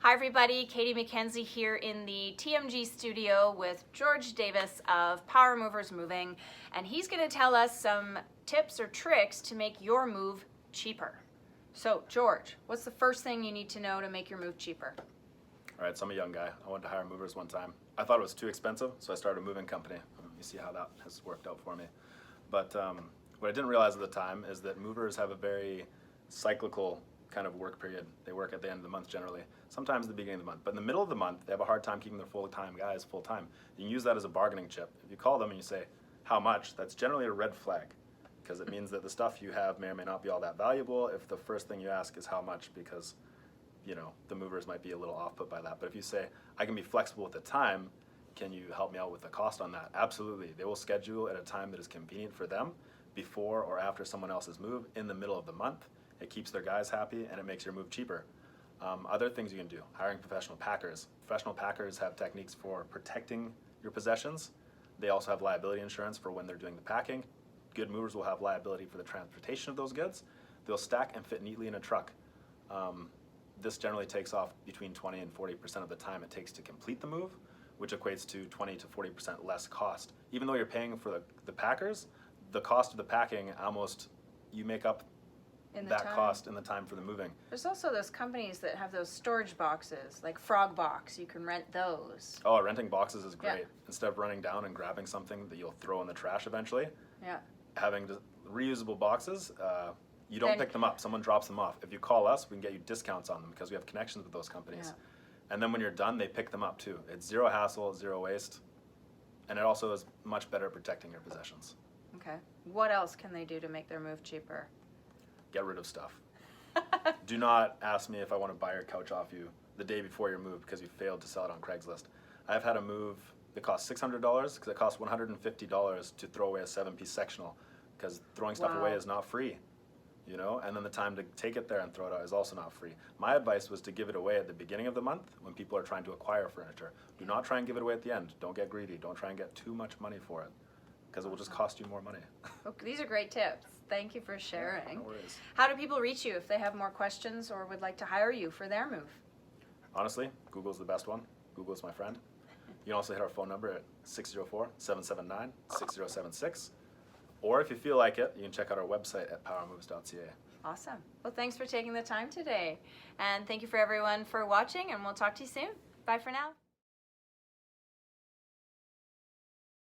Hi everybody, Katy Mackenzie here in the TMG studio with George Davis of Power Movers Moving, and he's going to tell us some tips or tricks to make your move cheaper. So George, what's the first thing you need to know to make your move cheaper? All right, so I'm a young guy. I wanted to hire movers one time. I thought it was too expensive, so I started a moving company. You see how that has worked out for me. But what I didn't realize at the time is that movers have a very cyclical kind of work period. They work at the end of the month generally, sometimes at the beginning of the month. But in the middle of the month, they have a hard time keeping their full-time guys full-time. You can use that as a bargaining chip. If you call them and you say, how much, that's generally a red flag, because it means that the stuff you have may or may not be all that valuable if the first thing you ask is how much, because the movers might be a little off put by that. But if you say, I can be flexible with the time, can you help me out with the cost on that? Absolutely. They will schedule at a time that is convenient for them before or after someone else's move in the middle of the month. It keeps their guys happy and it makes your move cheaper. Other things you can do, hiring professional packers. Professional packers have techniques for protecting your possessions. They also have liability insurance for when they're doing the packing. Good movers will have liability for the transportation of those goods. They'll stack and fit neatly in a truck. This generally takes off between 20 and 40% of the time it takes to complete the move, which equates to 20 to 40% less cost. Even though you're paying for the packers, the cost of the packing almost, you make up that cost in the time for the moving. There's also those companies that have those storage boxes, like Frog Box. You can rent those. Oh, renting boxes is great. Yeah. Instead of running down and grabbing something that you'll throw in the trash eventually, Yeah. having reusable boxes, you don't pick them up, someone drops them off. If you call us, we can get you discounts on them because we have connections with those companies. Yeah. And then when you're done, they pick them up too. It's zero hassle, zero waste, and it also is much better at protecting your possessions. Okay. What else can they do to make their move cheaper? Get rid of stuff. Do not ask me if I want to buy your couch off you the day before your move because you failed to sell it on Craigslist. I've had a move that cost $600 because it costs $150 to throw away a 7-piece sectional, because throwing stuff away is not free, and then the time to take it there and throw it out is also not free. My advice was to give it away at the beginning of the month when people are trying to acquire furniture. Do not try and give it away at the end. Don't get greedy. Don't try and get too much money for it, because it will just cost you more money. Okay, these are great tips. Thank you for sharing. No worries. How do people reach you if they have more questions or would like to hire you for their move? Honestly, Google's the best one. Google's my friend. You can also hit our phone number at 604-779-6076. Or if you feel like it, you can check out our website at powermoves.ca. Awesome. Well, thanks for taking the time today. And thank you for everyone for watching, and we'll talk to you soon. Bye for now.